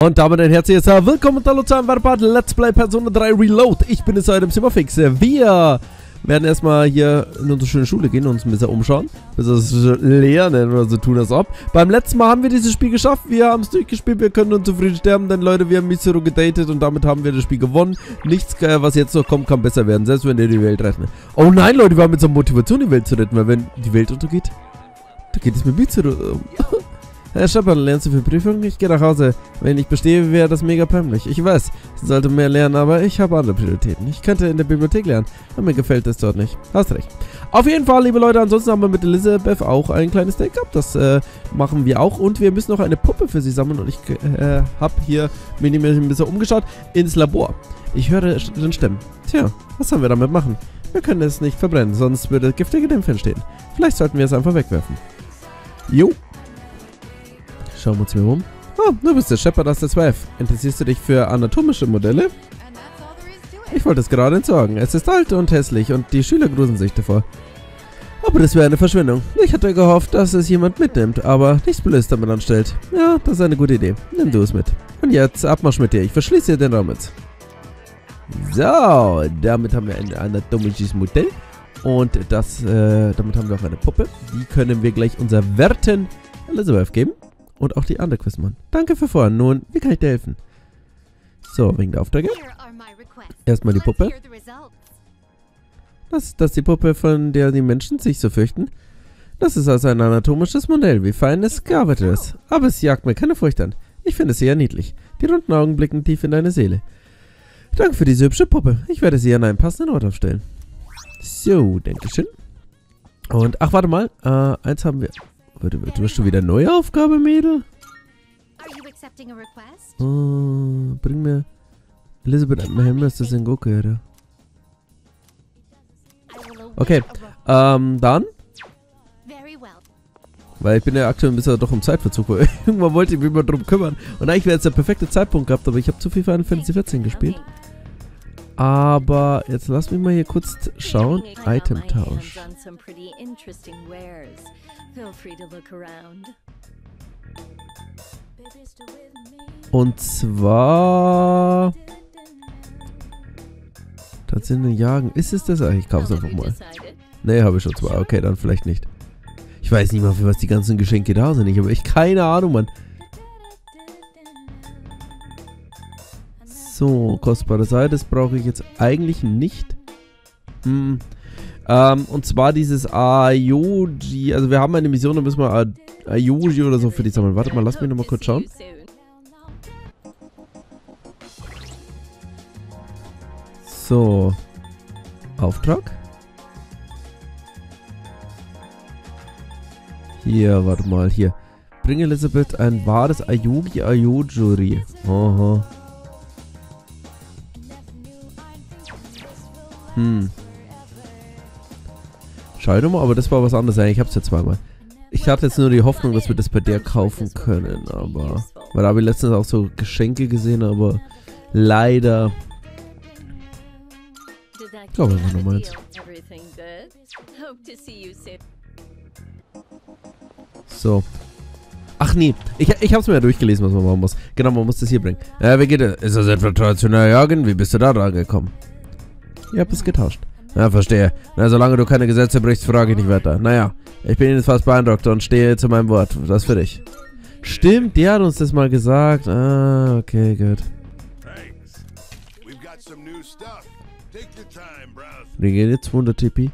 Und damit ein herzliches Willkommen und hallo zu einem weiteren Let's Play Persona 3 Reload. Ich bin es heute im Zimmerfix. Wir werden erstmal hier in unsere schöne Schule gehen und uns ein bisschen umschauen. Bis das lernen oder so tun, als ob. Beim letzten Mal haben wir dieses Spiel geschafft. Wir haben es durchgespielt. Wir können unzufrieden sterben, denn Leute, wir haben Mysterie gedatet und damit haben wir das Spiel gewonnen. Nichts, was jetzt noch kommt, kann besser werden. Selbst wenn wir die Welt retten. Oh nein, Leute, wir haben jetzt so Motivation, die Welt zu retten. Weil wenn die Welt untergeht, dann geht es mit Mysterie um. Herr Shepard, lernst du für Prüfung? Ich gehe nach Hause. Wenn ich bestehe, wäre das mega peinlich. Ich weiß, ich sollte mehr lernen, aber ich habe andere Prioritäten. Ich könnte in der Bibliothek lernen, aber mir gefällt es dort nicht. Hast recht. Auf jeden Fall, liebe Leute, ansonsten haben wir mit Elisabeth auch ein kleines Date gehabt. Das machen wir auch. Und wir müssen noch eine Puppe für sie sammeln. Und ich habe hier mir ein bisschen umgeschaut ins Labor. Ich höre den Stimmen. Tja, was sollen wir damit machen? Wir können es nicht verbrennen, sonst würde giftige Dämpfe entstehen. Vielleicht sollten wir es einfach wegwerfen. Jo. Schauen wir uns mal um. Oh, du bist der Shepard aus der Zwei. Interessierst du dich für anatomische Modelle? Ich wollte es gerade entsorgen. Es ist alt und hässlich und die Schüler gruseln sich davor. Aber das wäre eine Verschwendung. Ich hatte gehofft, dass es jemand mitnimmt, aber nichts Blödes damit anstellt. Ja, das ist eine gute Idee. Nimm du es mit. Und jetzt Abmarsch mit dir. Ich verschließe den Raum jetzt. So, damit haben wir ein anatomisches Modell. Und damit haben wir auch eine Puppe. Die können wir gleich unserer werten Elisabeth geben. Und auch die andere Quizmann. Danke für vorhin. Nun, wie kann ich dir helfen? So, wegen der Aufträge. Erstmal die Puppe. Das ist die Puppe, von der die Menschen sich so fürchten. Das ist also ein anatomisches Modell, wie fein es gearbeitet ist. Aber es jagt mir keine Furcht an. Ich finde es sehr niedlich. Die runden Augen blicken tief in deine Seele. Danke für diese hübsche Puppe. Ich werde sie an einen passenden Ort aufstellen. So, Dankeschön. Und, ach, warte mal. Eins haben wir... Du hast schon wieder eine neue Aufgabe, Mädel? Bring mir Elisabeth ein Hemd, das in Goku, oder? Okay, dann. Weil ich bin ja aktuell ein bisschen doch im Zeitverzug, weil irgendwann wollte ich mich mal drum kümmern. Und eigentlich wäre jetzt der perfekte Zeitpunkt gehabt, aber ich habe zu viel Final Fantasy 14 gespielt. Aber jetzt lass mich mal hier kurz schauen. Item-Tausch. Und zwar... Tatsächlich jagen. Ist es das? Ich kaufe es einfach mal. Ne, habe ich schon zwei. Okay, dann vielleicht nicht. Ich weiß nicht mal, für was die ganzen Geschenke da sind. Ich habe echt keine Ahnung, Mann. So, kostbare Seite, das brauche ich jetzt eigentlich nicht. Und zwar dieses Ayoji, also wir haben eine Mission, da müssen wir Ayoji oder so für die sammeln. Warte mal, lass mich nochmal kurz schauen. So. Auftrag. Hier, warte mal, hier. Bring Elisabeth ein wahres Ayojuri. Aha. Schade mal, aber das war was anderes. Ich hab's ja zweimal. Ich hatte jetzt nur die Hoffnung, dass wir das bei der kaufen können, aber... Weil da habe ich letztens auch so Geschenke gesehen, aber leider... Ich glaube einfach noch mal eins. So. Ach nee, ich hab's mir ja durchgelesen, was man machen muss. Genau, man muss das hier bringen. Wie geht es? Ist das etwa traditionell jagen? Wie bist du da dran gekommen? Ihr habt es getauscht. Ja, verstehe. Na, solange du keine Gesetze brichst, frage ich nicht weiter. Naja, ich bin jetzt fast beeindruckt und stehe zu meinem Wort. Das für dich. Stimmt, der hat uns das mal gesagt. Ah, okay, gut. Wir gehen jetzt 200 TP.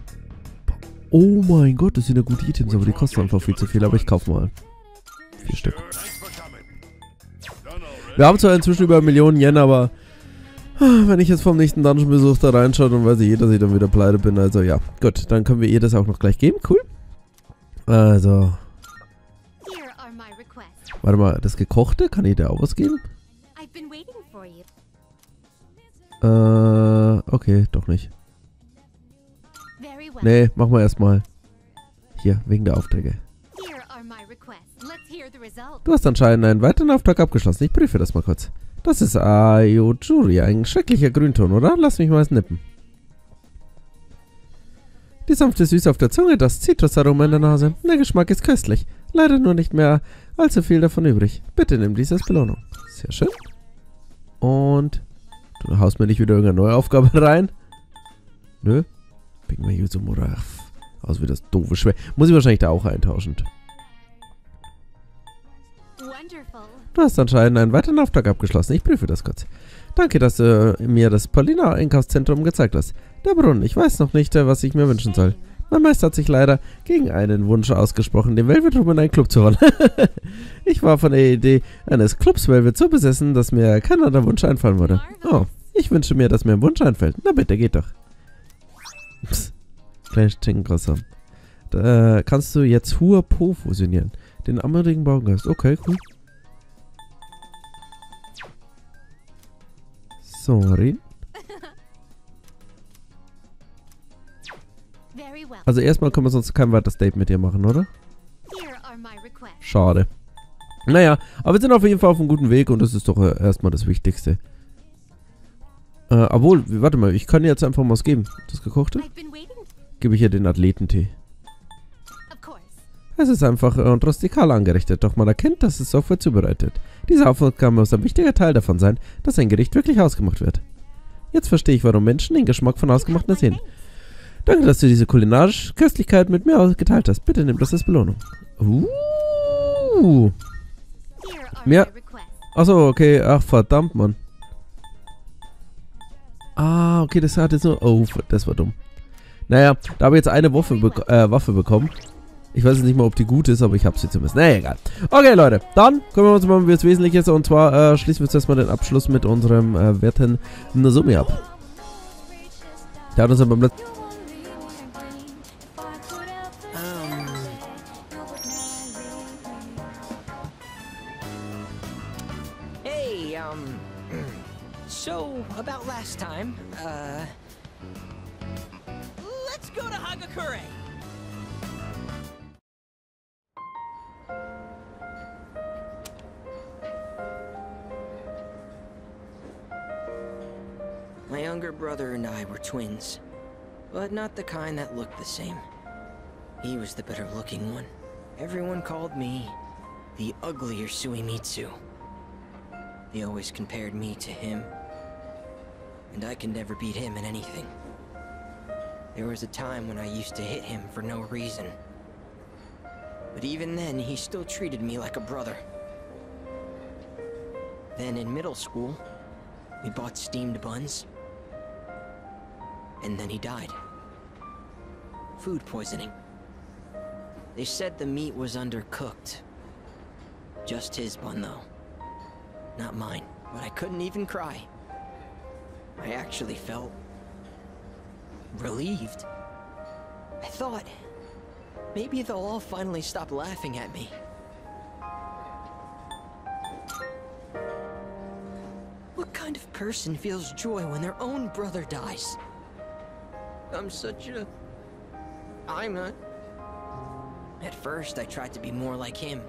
Oh mein Gott, das sind ja gute Items, aber die kosten einfach viel zu viel. Aber ich kaufe mal 4 Stück. Wir haben zwar inzwischen über 1 Million Yen, aber... Wenn ich jetzt vom nächsten Dungeon-Besuch da reinschaue, dann weiß ich dass ich dann wieder pleite bin. Also ja, gut, dann können wir ihr das auch noch gleich geben. Cool. Also. Warte mal, das Gekochte, kann ich da auch was geben? Okay, doch nicht. Nee, machen wir erstmal. Hier, wegen der Aufträge. Du hast anscheinend einen weiteren Auftrag abgeschlossen. Ich prüfe das mal kurz. Das ist Ayojuri, ein schrecklicher Grünton, oder? Lass mich mal snippen. Die sanfte Süße auf der Zunge, das Zitrusaroma in der Nase. Der Geschmack ist köstlich. Leider nur nicht mehr allzu viel davon übrig. Bitte nimm dies als Belohnung. Sehr schön. Und du haust mir nicht wieder irgendeine neue Aufgabe rein. Nö. Bring mir aus wie das doofe Schwer. Muss ich wahrscheinlich da auch eintauschen. Du hast anscheinend einen weiteren Auftrag abgeschlossen. Ich prüfe das kurz. Danke, dass du mir das Paulina-Einkaufszentrum gezeigt hast. Der Brunnen. Ich weiß noch nicht, was ich mir wünschen soll. Mein Meister hat sich leider gegen einen Wunsch ausgesprochen, den Velvet-Rum in einen Club zu holen. Ich war von der Idee eines Clubs Velvet so besessen, dass mir kein anderer Wunsch einfallen würde. Oh, ich wünsche mir, dass mir ein Wunsch einfällt. Na bitte, geht doch. Psst. Kleines Schinkenkroissant. Da kannst du jetzt Huapo fusionieren. Den ammerigen Baugeist. Okay, cool. Sorry. Also erstmal können wir sonst kein weiteres Date mit dir machen, oder? Schade. Naja, aber wir sind auf jeden Fall auf einem guten Weg und das ist doch erstmal das Wichtigste. Obwohl, warte mal, ich kann jetzt einfach mal was geben. Das gekochte? Gebe ich hier den Athletentee. Es ist einfach und rustikal angerichtet, doch man erkennt, dass es sofort zubereitet. Diese Aufgabe muss ein wichtiger Teil davon sein, dass ein Gericht wirklich ausgemacht wird. Jetzt verstehe ich, warum Menschen den Geschmack von Ausgemachten sehen. Danke, dass du diese kulinarische Köstlichkeit mit mir geteilt hast. Bitte nimm das als Belohnung. Ja. Achso, okay. Ach, verdammt, Mann. Ah, okay, das hat jetzt nur... Oh, das war dumm. Naja, da habe ich jetzt eine Waffe bekommen. Ich weiß jetzt nicht mal, ob die gut ist, aber ich habe sie zumindest. Naja, egal. Okay, Leute. Dann kümmern wir uns mal um das Wesentliche. Und zwar schließen wir jetzt erstmal den Abschluss mit unserem werten Nasumi ab. Der hat uns ja beim letzten... Hey, so about last time, let's go to Hagakure. My younger brother and I were twins, but not the kind that looked the same. He was the better looking one. Everyone called me the uglier Suimitsu. They always compared me to him, and I could never beat him in anything. There was a time when I used to hit him for no reason. But even then, he still treated me like a brother. Then in middle school, we bought steamed buns. And then he died. Food poisoning. They said the meat was undercooked. Just his bun, though. Not mine. But I couldn't even cry. I actually felt... relieved. I thought... maybe they'll all finally stop laughing at me. What kind of person feels joy when their own brother dies? I'm not. At first, I tried to be more like him.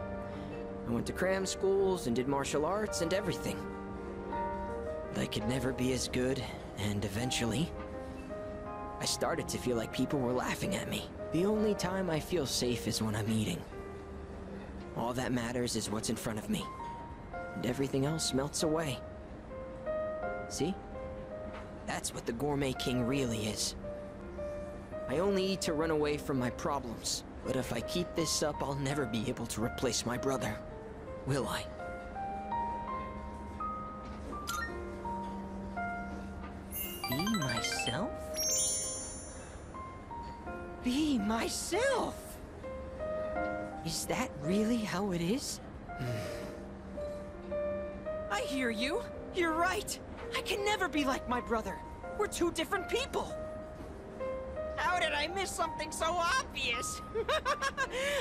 I went to cram schools and did martial arts and everything. But I could never be as good, and eventually, I started to feel like people were laughing at me. The only time I feel safe is when I'm eating. All that matters is what's in front of me, and everything else melts away. See? That's what the Gourmet King really is. I only eat to run away from my problems. But if I keep this up, I'll never be able to replace my brother. Will I? Be myself? Be myself! Is that really how it is? I hear you. You're right. I can never be like my brother. We're two different people. How did I miss something so obvious?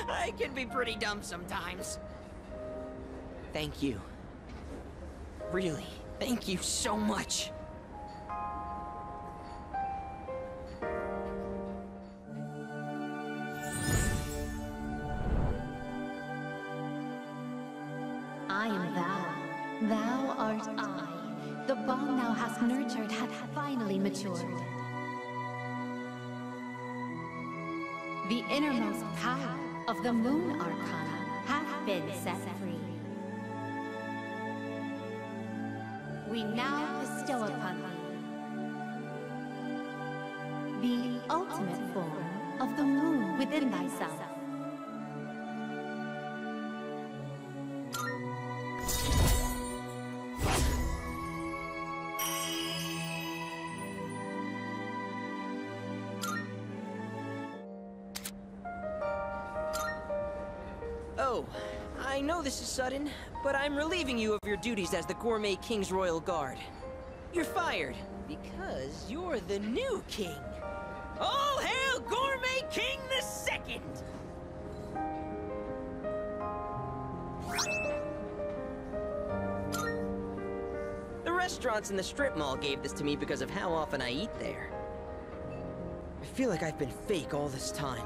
I can be pretty dumb sometimes. Thank you. Really, thank you so much. I am thou. Thou art I. The bond thou hast nurtured hath finally matured. The innermost power of the Moon Arcana hath been set free. We now bestow upon thee the ultimate form of the moon within thyself. Oh, I know this is sudden, but I'm relieving you of your duties as the Gourmet King's Royal Guard. You're fired, because you're the new king. All hail Gourmet King II! The restaurants in the strip mall gave this to me because of how often I eat there. I feel like I've been fake all this time,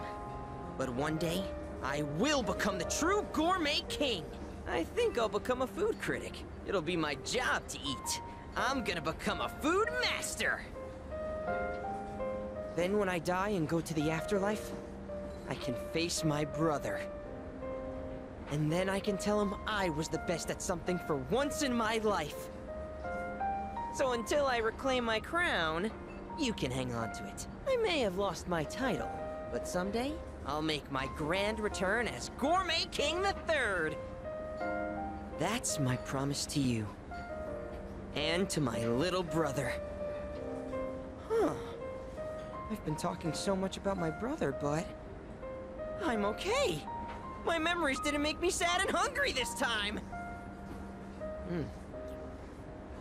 but one day, I will become the true Gourmet King. I think I'll become a food critic. It'll be my job to eat. I'm gonna become a food master. Then when I die and go to the afterlife, I can face my brother. And then I can tell him I was the best at something for once in my life. So until I reclaim my crown, you can hang on to it. I may have lost my title, but someday, I'll make my grand return as Gourmet King III. That's my promise to you. And to my little brother. Huh. I've been talking so much about my brother, but I'm okay. My memories didn't make me sad and hungry this time.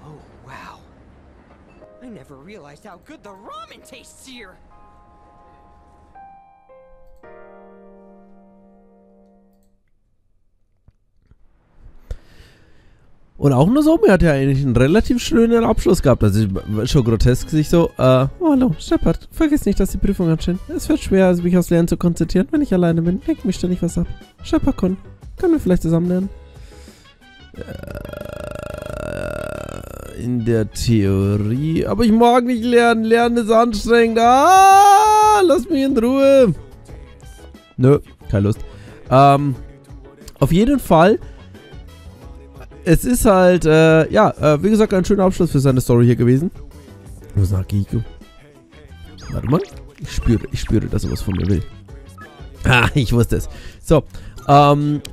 Oh, wow. I never realized how good the ramen tastes here. Und auch Nozomi hat ja eigentlich einen relativ schönen Abschluss gehabt. Also schon grotesk sich so, oh hallo, Shepard, vergiss nicht, dass die Prüfung ansteht. Es wird schwer, mich aufs Lernen zu konzentrieren, wenn ich alleine bin. Lenk mich ständig was ab. Shepard, können wir vielleicht zusammen lernen? In der Theorie. Aber ich mag nicht lernen. Lernen ist anstrengend. Ah, lass mich in Ruhe. Nö, keine Lust. Auf jeden Fall. Es ist halt, wie gesagt, ein schöner Abschluss für seine Story hier gewesen. Wo ist Akiko? Warte mal. Ich spüre, dass er was von mir will. Ah, ich wusste es. So,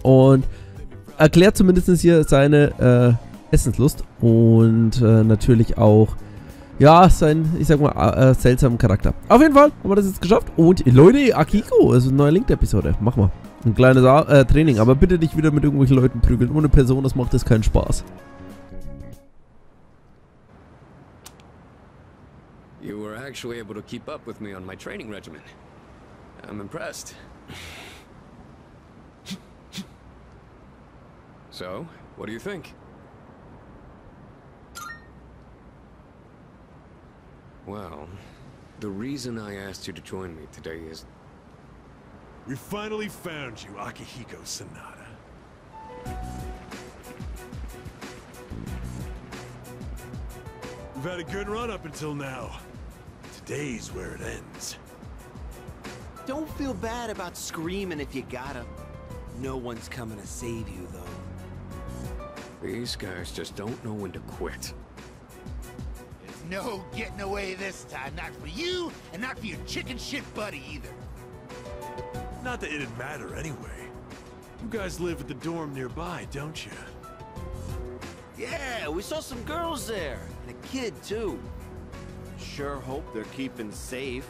und erklärt zumindest hier seine, Essenslust und, natürlich auch, ja, seinen, ich sag mal, seltsamen Charakter. Auf jeden Fall haben wir das jetzt geschafft. Und, Leute, Akiko, das ist eine neue Link-Episode. Mach mal. Ein kleines Training, aber bitte nicht wieder mit irgendwelchen Leuten prügeln. Ohne Person, das macht das keinen Spaß. You were actually able to keep up with me on my training regimen. I'm impressed. So, what do you think? Well, the reason I asked you to join me today is... We finally found you, Akihiko Sanada. We've had a good run up until now. Today's where it ends. Don't feel bad about screaming if you gotta. No one's coming to save you, though. These guys just don't know when to quit. There's no getting away this time. Not for you, and not for your chicken shit buddy either. Not that it'd matter anyway. You guys live at the dorm nearby, don't you? Yeah, we saw some girls there. And a kid, too. Sure hope they're keeping safe.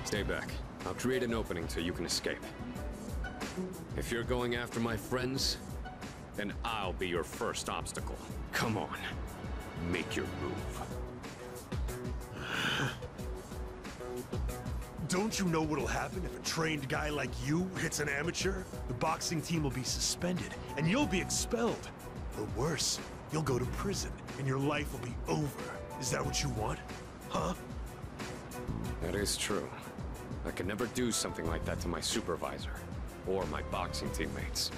Stay back. I'll create an opening so you can escape. If you're going after my friends, then I'll be your first obstacle. Come on. Make your move. Don't you know what'll happen if a trained guy like you hits an amateur? The boxing team will be suspended, and you'll be expelled. Or worse, you'll go to prison, and your life will be over. Is that what you want? Huh? That is true. I could never do something like that to my supervisor, or my boxing teammates.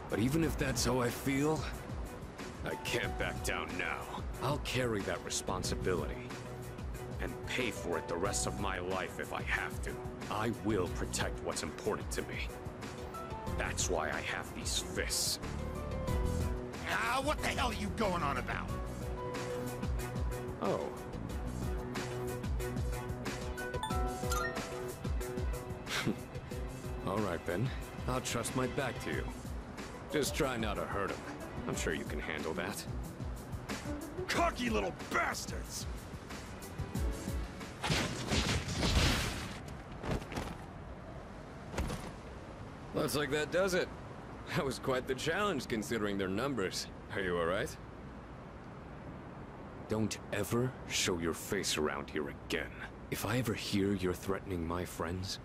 But even if that's how I feel, I can't back down now. I'll carry that responsibility. And pay for it the rest of my life if I have to. I will protect what's important to me. That's why I have these fists. Ah, what the hell are you going on about? Oh. All right then. I'll trust my back to you. Just try not to hurt him. I'm sure you can handle that. Cocky little bastards! Looks like that does it. That was quite the challenge considering their numbers. Are you alright? Don't ever show your face around here again. If I ever hear you're threatening my friends,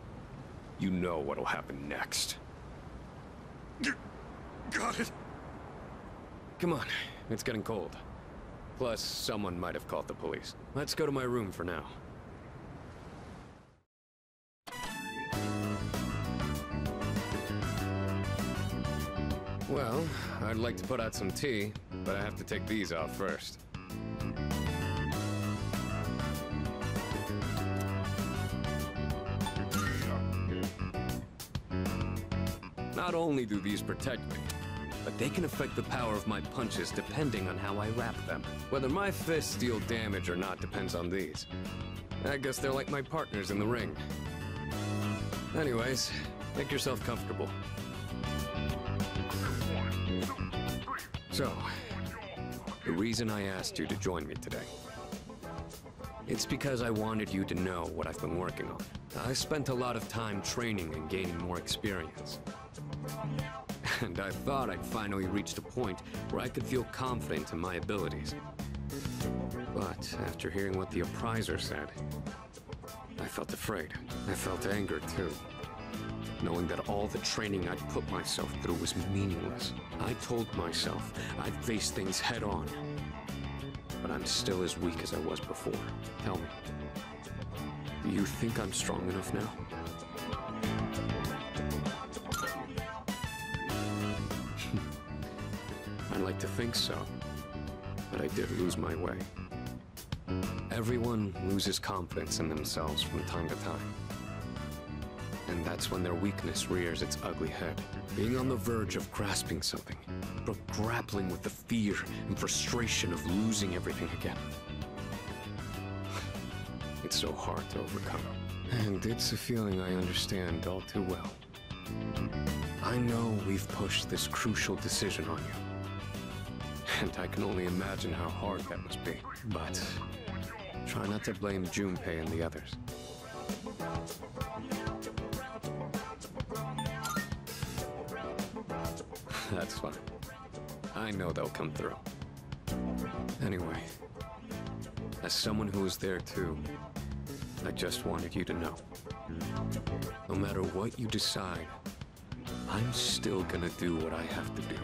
you know what'll happen next. Got it. Come on, it's getting cold. Plus, someone might have called the police. Let's go to my room for now. Well, I'd like to put out some tea, but I have to take these off first. Not only do these protect me, but they can affect the power of my punches depending on how I wrap them. Whether my fists deal damage or not depends on these. I guess they're like my partners in the ring. Anyways, make yourself comfortable. So, the reason I asked you to join me today, it's because I wanted you to know what I've been working on. I spent a lot of time training and gaining more experience. And I thought I'd finally reached a point where I could feel confident in my abilities. But after hearing what the appraiser said, I felt afraid. I felt anger too. Knowing that all the training I'd put myself through was meaningless. I told myself I'd face things head on. But I'm still as weak as I was before. Tell me, do you think I'm strong enough now? I'd like to think so, but I did lose my way. Everyone loses confidence in themselves from time to time. And that's when their weakness rears its ugly head. Being on the verge of grasping something, but grappling with the fear and frustration of losing everything again. It's so hard to overcome. And it's a feeling I understand all too well. I know we've pushed this crucial decision on you. And I can only imagine how hard that must be. But try not to blame Junpei and the others. That's fine. I know they'll come through. Anyway, as someone who was there too, I just wanted you to know. No matter what you decide, I'm still gonna do what I have to do.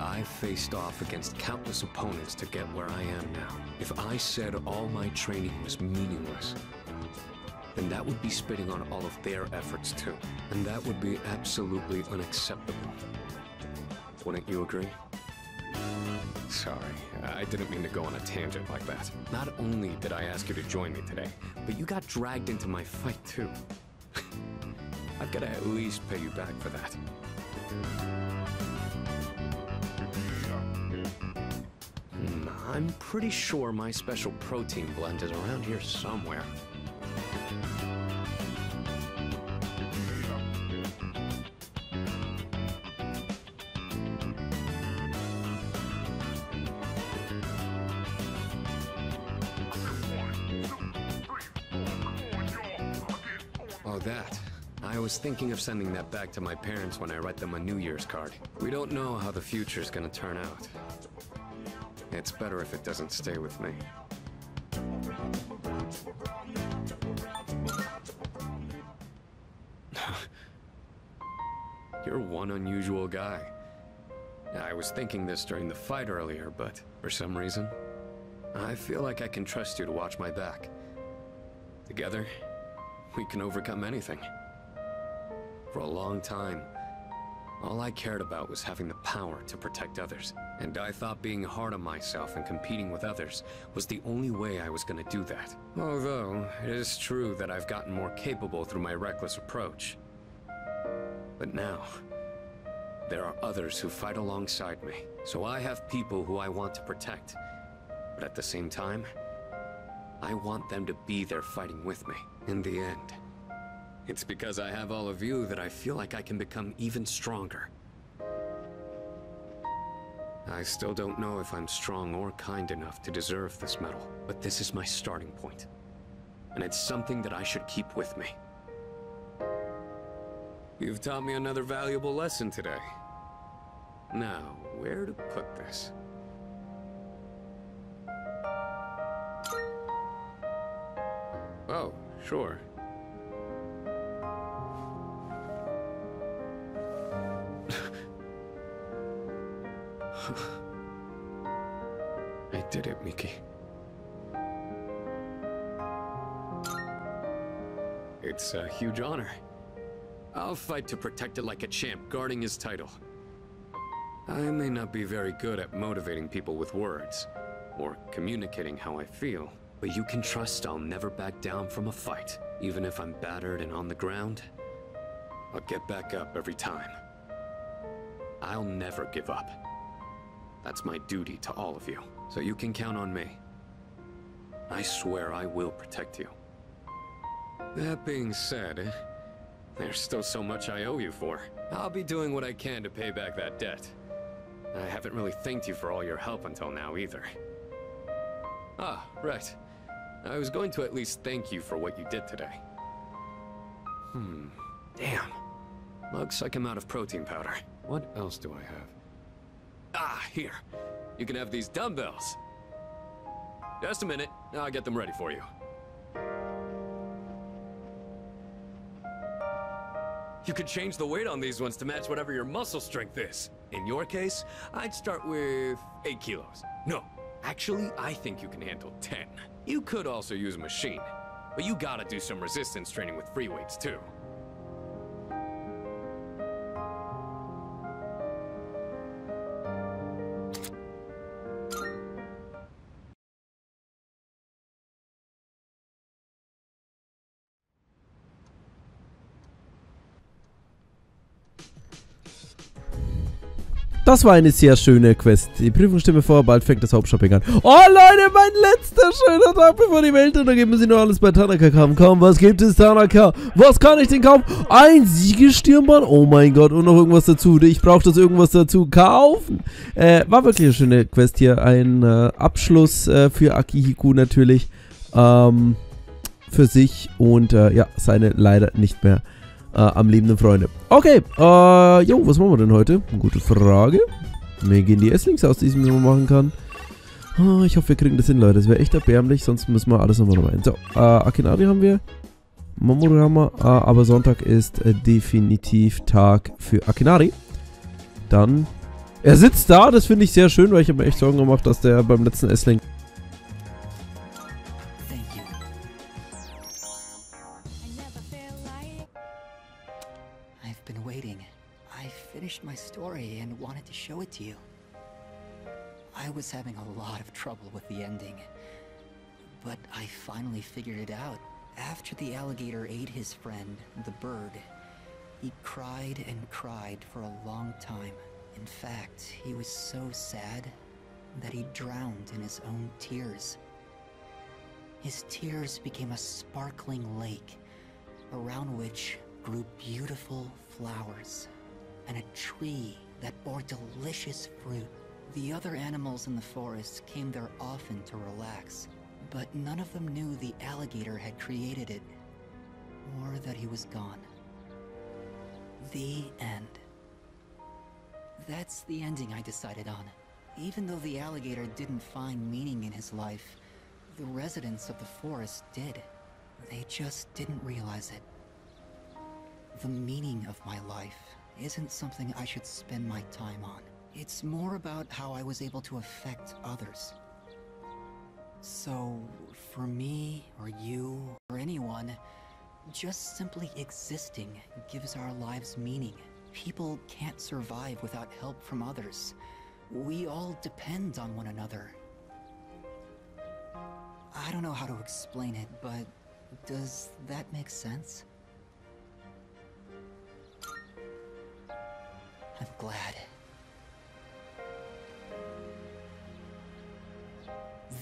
I've faced off against countless opponents to get where I am now. If I said all my training was meaningless, then that would be spitting on all of their efforts too. And that would be absolutely unacceptable. Wouldn't you agree? Sorry, I didn't mean to go on a tangent like that. Not only did I ask you to join me today, but you got dragged into my fight too. I've got to at least pay you back for that. I'm pretty sure my special protein blend is around here somewhere. Oh, that. I was thinking of sending that back to my parents when I write them a New Year's card. We don't know how the future's gonna turn out. It's better if it doesn't stay with me. You're one unusual guy. I was thinking this during the fight earlier, but for some reason, I feel like I can trust you to watch my back. Together, we can overcome anything. For a long time, All I cared about was having the power to protect others. And I thought being hard on myself and competing with others was the only way I was gonna do that. Although, it is true that I've gotten more capable through my reckless approach. But now, there are others who fight alongside me. So I have people who I want to protect. But at the same time, I want them to be there fighting with me. In the end, it's because I have all of you that I feel like I can become even stronger. I still don't know if I'm strong or kind enough to deserve this medal, but this is my starting point. And it's something that I should keep with me. You've taught me another valuable lesson today. Now, where to put this? Oh, sure. I did it, Miki. It's a huge honor. I'll fight to protect it like a champ, guarding his title. I may not be very good at motivating people with words, or communicating how I feel, but you can trust I'll never back down from a fight. Even if I'm battered and on the ground, I'll get back up every time. I'll never give up. That's my duty to all of you, so you can count on me. I swear I will protect you. That being said, there's still so much I owe you for. I'll be doing what I can to pay back that debt. I haven't really thanked you for all your help until now either. Ah, right. I was going to at least thank you for what you did today. Damn. Looks like I'm out of protein powder. What else do I have? Ah, here. You can have these dumbbells. Just a minute. I'll get them ready for you. You can change the weight on these ones to match whatever your muscle strength is. In your case, I'd start with 8 kilos. No, actually, I think you can handle 10. You could also use a machine, but you gotta do some resistance training with free weights too. Das war eine sehr schöne Quest. Die Prüfung steht mir vor, bald fängt das Hauptshopping an. Oh Leute, mein letzter schöner Tag bevor die Welt untergeht, müssen wir noch alles bei Tanaka kaufen. Komm, was gibt es, Tanaka? Was kann ich denn kaufen? Ein Siegestirnband? Oh mein Gott, und noch irgendwas dazu. Ich brauche das irgendwas dazu kaufen. War wirklich eine schöne Quest hier. Ein Abschluss für Akihiko natürlich. Für sich und ja, seine leider nicht mehr am lebenden Freunde. Okay, jo, was machen wir denn heute? Gute Frage. Mir gehen die Esslinks aus, die ich mir machen kann. Ich hoffe, wir kriegen das hin, Leute. Das wäre echt erbärmlich, sonst müssen wir alles nochmal rein. So, Akinari haben wir. Mamoru haben wir. Aber Sonntag ist definitiv Tag für Akinari. Dann, er sitzt da, das finde ich sehr schön, weil ich habe mir echt Sorgen gemacht, dass der beim letzten Essling my story and wanted to show it to you. I was having a lot of trouble with the ending, but I finally figured it out. After the alligator ate his friend, the bird, he cried and cried for a long time. In fact, he was so sad that he drowned in his own tears. His tears became a sparkling lake, around which grew beautiful flowers, and a tree that bore delicious fruit. The other animals in the forest came there often to relax, but none of them knew the alligator had created it, or that he was gone. The end. That's the ending I decided on. Even though the alligator didn't find meaning in his life, the residents of the forest did. They just didn't realize it. The meaning of my life isn't something I should spend my time on. It's more about how I was able to affect others. So, for me, or you, or anyone, just simply existing gives our lives meaning. People can't survive without help from others. We all depend on one another. I don't know how to explain it, but does that make sense? I'm glad.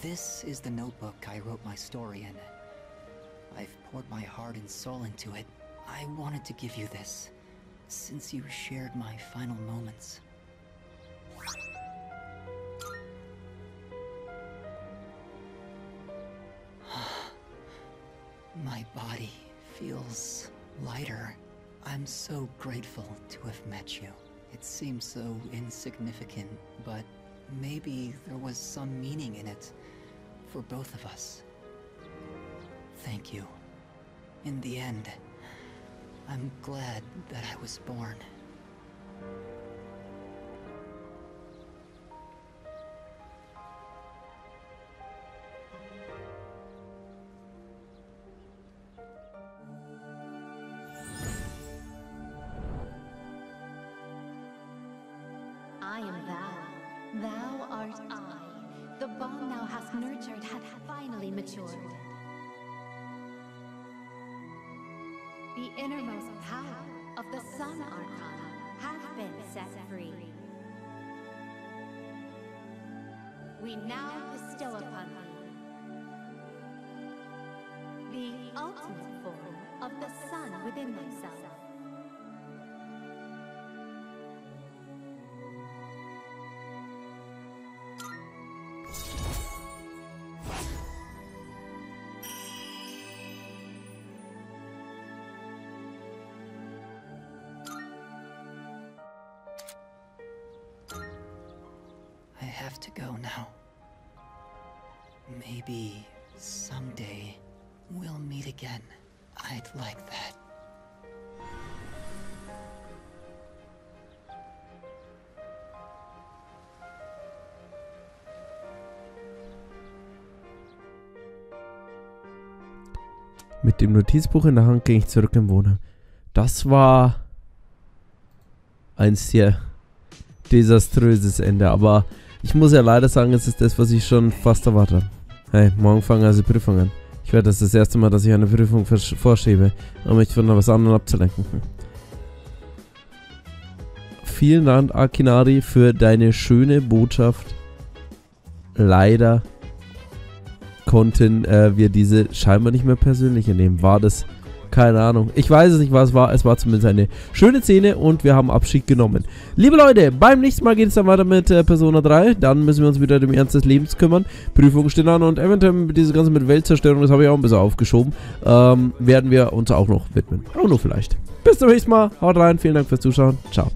This is the notebook I wrote my story in. I've poured my heart and soul into it. I wanted to give you this, since you shared my final moments. My body feels lighter. I'm so grateful to have met you. It seems so insignificant, but maybe there was some meaning in it for both of us. Thank you. In the end, I'm glad that I was born. I am thou. Thou art I. The bond thou hast nurtured hath finally matured. The innermost power of the Sun Arcana hath been set free. We now bestow upon thee the ultimate form of the sun within thyself. I have to go now. Maybe someday we'll meet again. I'd like that. Mit dem Notizbuch in der Hand ging ich zurück im Wohnheim. Das war ein sehr desaströses Ende, aber ich muss ja leider sagen, es ist das, was ich schon fast erwartet habe. Hey, morgen fangen also Prüfungen an. Ich werde das erste Mal, dass ich eine Prüfung vorschiebe, um mich von was anderem abzulenken. Vielen Dank, Akinari, für deine schöne Botschaft. Leider konnten wir diese scheinbar nicht mehr persönlich nehmen. War das... Keine Ahnung. Ich weiß es nicht, was es war. Es war zumindest eine schöne Szene und wir haben Abschied genommen. Liebe Leute, beim nächsten Mal geht es dann weiter mit Persona 3. Dann müssen wir uns wieder dem Ernst des Lebens kümmern. Prüfungen stehen an und eventuell diese ganze mit Weltzerstörung, das habe ich auch ein bisschen aufgeschoben, werden wir uns auch noch widmen. Aber nur vielleicht. Bis zum nächsten Mal. Haut rein. Vielen Dank fürs Zuschauen. Ciao.